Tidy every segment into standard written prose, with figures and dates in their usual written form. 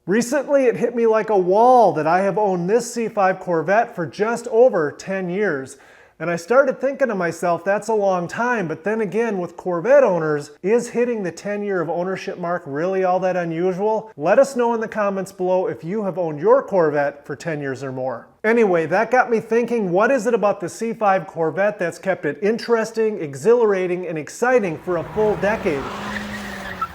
Recently, it hit me like a wall that I have owned this C5 Corvette for just over 10 years. And I started thinking to myself, that's a long time, but then again, with Corvette owners, is hitting the 10-year of ownership mark really all that unusual? Let us know in the comments below if you have owned your Corvette for 10 years or more. Anyway, that got me thinking, what is it about the C5 Corvette that's kept it interesting, exhilarating, and exciting for a full decade?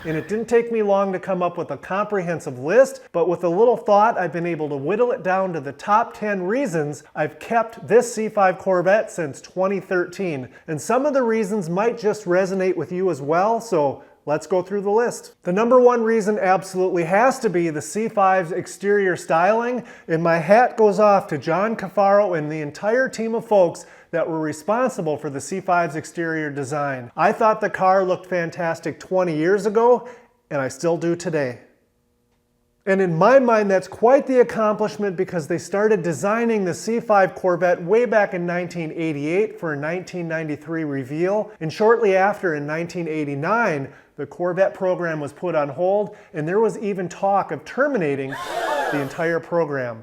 And it didn't take me long to come up with a comprehensive list, but with a little thought, I've been able to whittle it down to the top 10 reasons I've kept this C5 Corvette since 2013. And some of the reasons might just resonate with you as well, so let's go through the list. The number one reason absolutely has to be the C5's exterior styling, and my hat goes off to John Cafaro and the entire team of folks that were responsible for the C5's exterior design. I thought the car looked fantastic 20 years ago, and I still do today. And in my mind, that's quite the accomplishment because they started designing the C5 Corvette way back in 1988 for a 1993 reveal, and shortly after, in 1989, the Corvette program was put on hold, and there was even talk of terminating the entire program.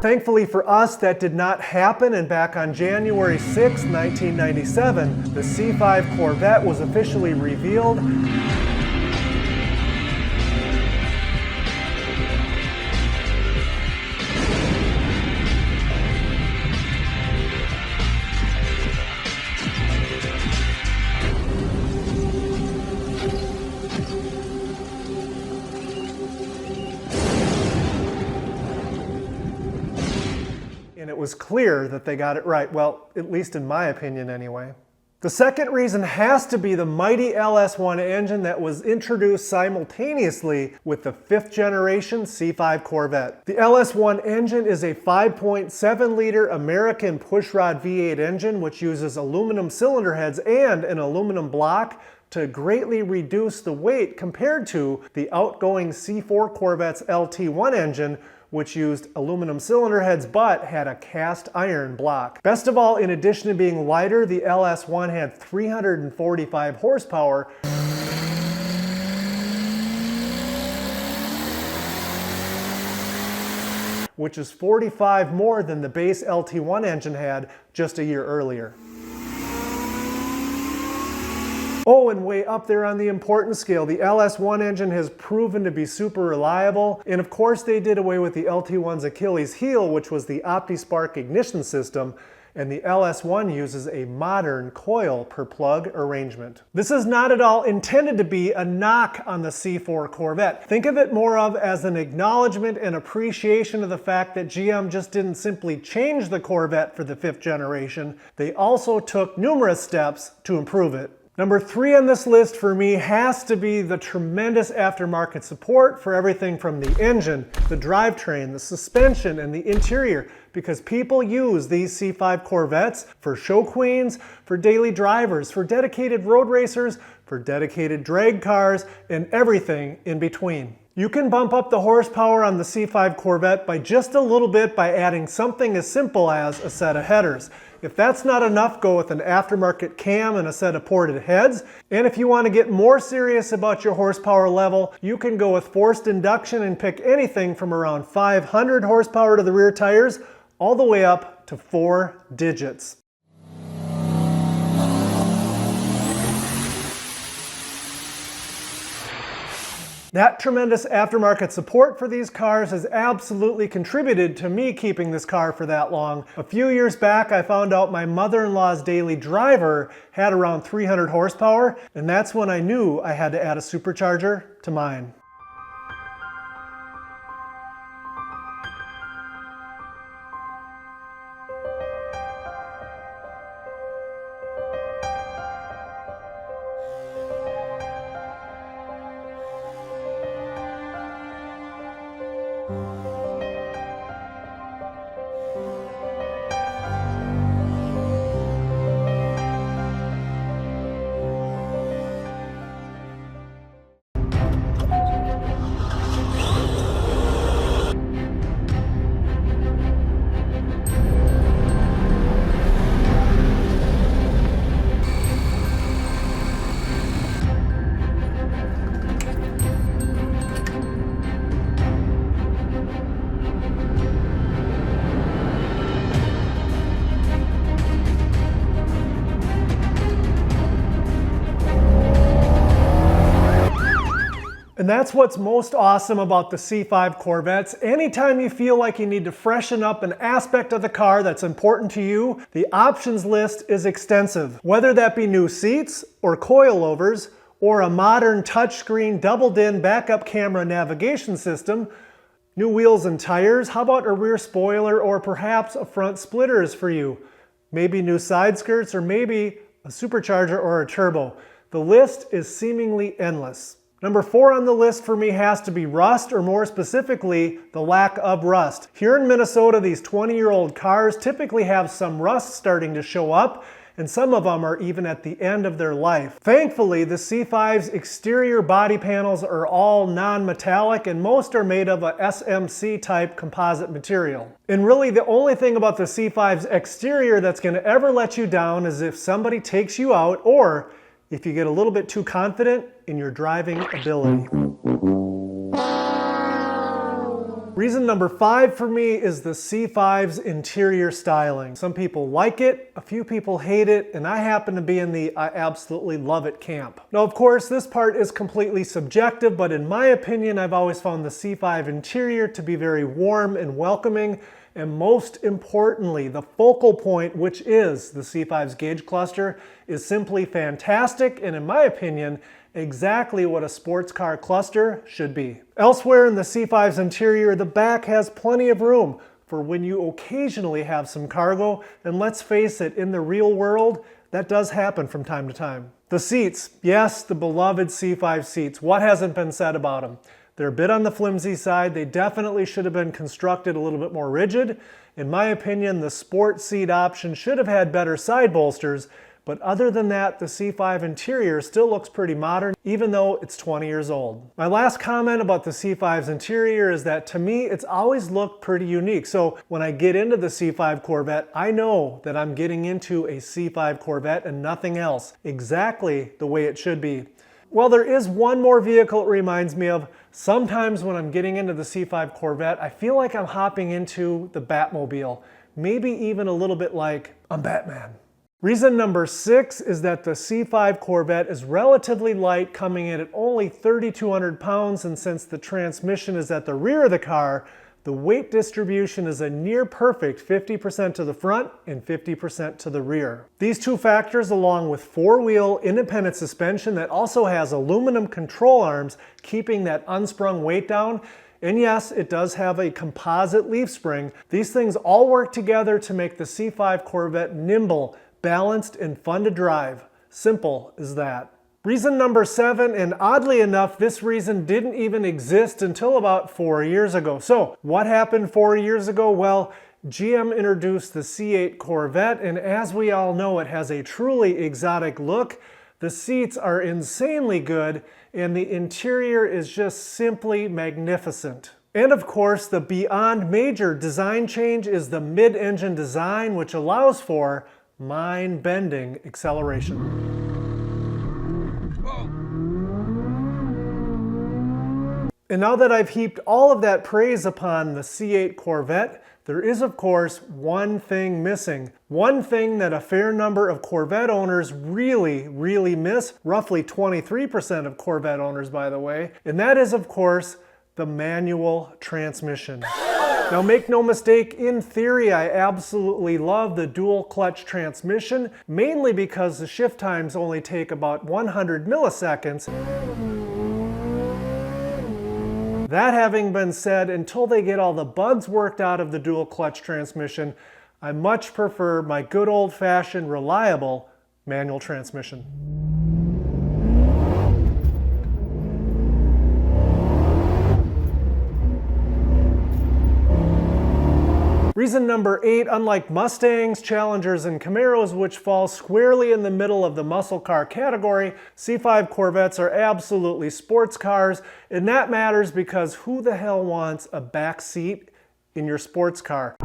Thankfully for us, that did not happen, and back on January 6, 1997, the C5 Corvette was officially revealed. And it was clear that they got it right. Well, at least in my opinion anyway. The second reason has to be the mighty LS1 engine that was introduced simultaneously with the 5th generation C5 Corvette. The LS1 engine is a 5.7-liter American pushrod V8 engine which uses aluminum cylinder heads and an aluminum block to greatly reduce the weight compared to the outgoing C4 Corvette's LT1 engine, which used aluminum cylinder heads but had a cast iron block. Best of all, in addition to being lighter, the LS1 had 345 horsepower, which is 45 more than the base LT1 engine had just a year earlier. Oh, and way up there on the importance scale, the LS1 engine has proven to be super reliable. And of course, they did away with the LT1's Achilles heel, which was the OptiSpark ignition system. And the LS1 uses a modern coil per plug arrangement. This is not at all intended to be a knock on the C4 Corvette. Think of it more of as an acknowledgement and appreciation of the fact that GM just didn't simply change the Corvette for the 5th generation. They also took numerous steps to improve it. Number 3 on this list for me has to be the tremendous aftermarket support for everything from the engine, the drivetrain, the suspension, and the interior, because people use these C5 Corvettes for show queens, for daily drivers, for dedicated road racers, for dedicated drag cars, and everything in between. You can bump up the horsepower on the C5 Corvette by just a little bit by adding something as simple as a set of headers. If that's not enough, go with an aftermarket cam and a set of ported heads. And if you want to get more serious about your horsepower level, you can go with forced induction and pick anything from around 500 horsepower to the rear tires, all the way up to 4 digits. That tremendous aftermarket support for these cars has absolutely contributed to me keeping this car for that long. A few years back, I found out my mother-in-law's daily driver had around 300 horsepower, and that's when I knew I had to add a supercharger to mine. And that's what's most awesome about the C5 Corvettes. Anytime you feel like you need to freshen up an aspect of the car that's important to you, the options list is extensive. Whether that be new seats or coilovers, or a modern touchscreen double-din backup camera navigation system, new wheels and tires, how about a rear spoiler or perhaps a front splitter is for you? Maybe new side skirts or maybe a supercharger or a turbo. The list is seemingly endless. Number 4 on the list for me has to be rust, or more specifically, the lack of rust. Here in Minnesota, these 20-year-old cars typically have some rust starting to show up, and some of them are even at the end of their life. Thankfully, the C5's exterior body panels are all non-metallic, and most are made of a SMC type composite material. And really the only thing about the C5's exterior that's going to ever let you down is if somebody takes you out, or if you get a little bit too confident in your driving ability. Reason number 5 for me is the C5's interior styling. Some people like it, a few people hate it, and I happen to be in the I absolutely love it camp. Now, of course, this part is completely subjective, but in my opinion, I've always found the C5 interior to be very warm and welcoming. And most importantly, the focal point, which is the C5's gauge cluster, is simply fantastic, and in my opinion, exactly what a sports car cluster should be. Elsewhere in the C5's interior, the back has plenty of room for when you occasionally have some cargo, and let's face it, in the real world, that does happen from time to time. The seats, yes, the beloved C5 seats. What hasn't been said about them? They're a bit on the flimsy side. They definitely should have been constructed a little bit more rigid. In my opinion, the sport seat option should have had better side bolsters, but other than that, the C5 interior still looks pretty modern, even though it's 20 years old. My last comment about the C5's interior is that to me, it's always looked pretty unique. So when I get into the C5 Corvette, I know that I'm getting into a C5 Corvette and nothing else, exactly the way it should be. Well, there is one more vehicle it reminds me of. Sometimes when I'm getting into the C5 Corvette, I feel like I'm hopping into the Batmobile. Maybe even a little bit like I'm Batman. Reason number 6 is that the C5 Corvette is relatively light, coming in at only 3,200 pounds, and since the transmission is at the rear of the car, the weight distribution is a near perfect 50% to the front and 50% to the rear. These two factors, along with 4-wheel independent suspension that also has aluminum control arms, keeping that unsprung weight down, and yes, it does have a composite leaf spring. These things all work together to make the C5 Corvette nimble, balanced, and fun to drive. Simple as that. Reason number 7, and oddly enough, this reason didn't even exist until about 4 years ago. So what happened 4 years ago? Well, GM introduced the C8 Corvette, and as we all know, it has a truly exotic look. The seats are insanely good, and the interior is just simply magnificent. And of course, the beyond major design change is the mid-engine design, which allows for mind-bending acceleration. And now that I've heaped all of that praise upon the C8 Corvette, there is of course one thing missing. One thing that a fair number of Corvette owners really miss, roughly 23% of Corvette owners by the way, and that is of course the manual transmission. Now make no mistake, in theory I absolutely love the dual clutch transmission, mainly because the shift times only take about 100 milliseconds. That having been said, until they get all the bugs worked out of the dual clutch transmission, I much prefer my good old-fashioned reliable manual transmission. Reason number 8, unlike Mustangs, Challengers, and Camaros, which fall squarely in the middle of the muscle car category, C5 Corvettes are absolutely sports cars, and that matters because who the hell wants a back seat in your sports car?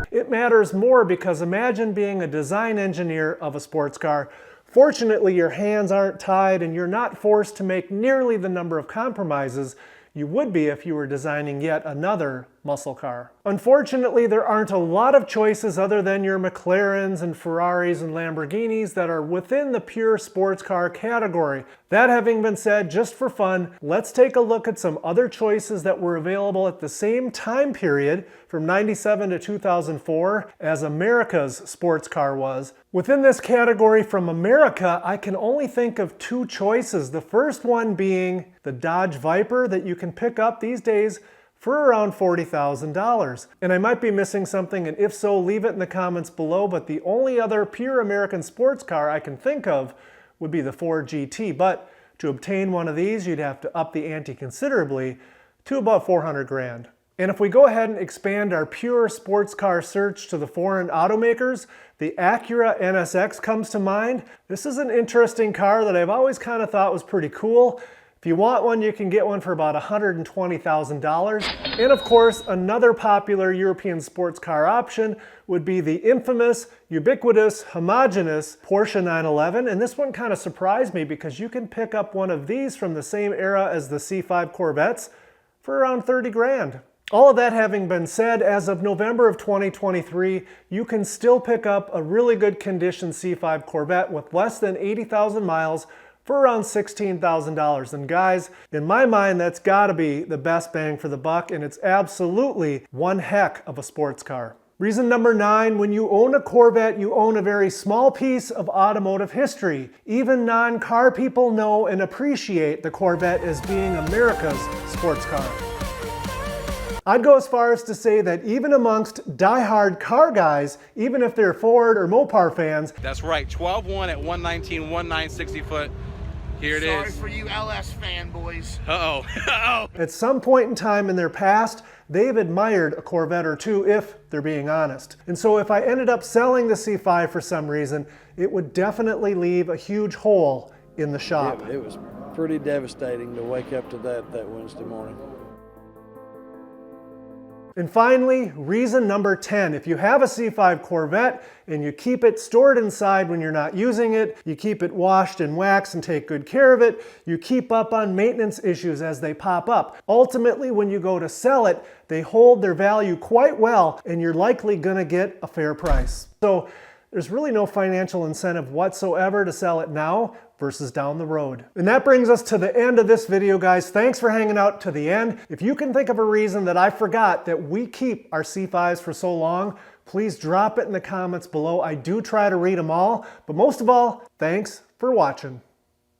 It matters more because imagine being a design engineer of a sports car. Fortunately, your hands aren't tied and you're not forced to make nearly the number of compromises you would be if you were designing yet another muscle car. Unfortunately, there aren't a lot of choices other than your McLarens and Ferraris and Lamborghinis that are within the pure sports car category. That having been said, just for fun, let's take a look at some other choices that were available at the same time period from 97 to 2004 as America's sports car was. Within this category from America, I can only think of two choices. The first one being the Dodge Viper that you can pick up these days for around $40,000. And I might be missing something, and if so, leave it in the comments below, but the only other pure American sports car I can think of would be the Ford GT, but to obtain one of these, you'd have to up the ante considerably to about 400 grand. And if we go ahead and expand our pure sports car search to the foreign automakers, the Acura NSX comes to mind. This is an interesting car that I've always kind of thought was pretty cool. If you want one, you can get one for about $120,000. And of course, another popular European sports car option would be the infamous, ubiquitous, homogeneous Porsche 911. And this one kind of surprised me because you can pick up one of these from the same era as the C5 Corvettes for around 30 grand. All of that having been said, as of November of 2023, you can still pick up a really good condition C5 Corvette with less than 80,000 miles for around $16,000. And guys, in my mind, that's gotta be the best bang for the buck, and it's absolutely one heck of a sports car. Reason number 9, when you own a Corvette, you own a very small piece of automotive history. Even non-car people know and appreciate the Corvette as being America's sports car. I'd go as far as to say that even amongst die-hard car guys, even if they're Ford or Mopar fans. That's right, 12.1 at 119, 1960 foot. Here it is. Sorry for you LS fanboys. Uh-oh, uh-oh. At some point in time in their past, they've admired a Corvette or two, if they're being honest. And so if I ended up selling the C5 for some reason, it would definitely leave a huge hole in the shop. It was pretty devastating to wake up to that Wednesday morning. And finally, reason number 10, if you have a C5 Corvette and you keep it stored inside when you're not using it, you keep it washed and waxed and take good care of it, you keep up on maintenance issues as they pop up. Ultimately, when you go to sell it, they hold their value quite well and you're likely gonna get a fair price. So there's really no financial incentive whatsoever to sell it now versus down the road. And that brings us to the end of this video, guys. Thanks for hanging out to the end. If you can think of a reason that I forgot that we keep our C5s for so long, please drop it in the comments below. I do try to read them all, but most of all, thanks for watching.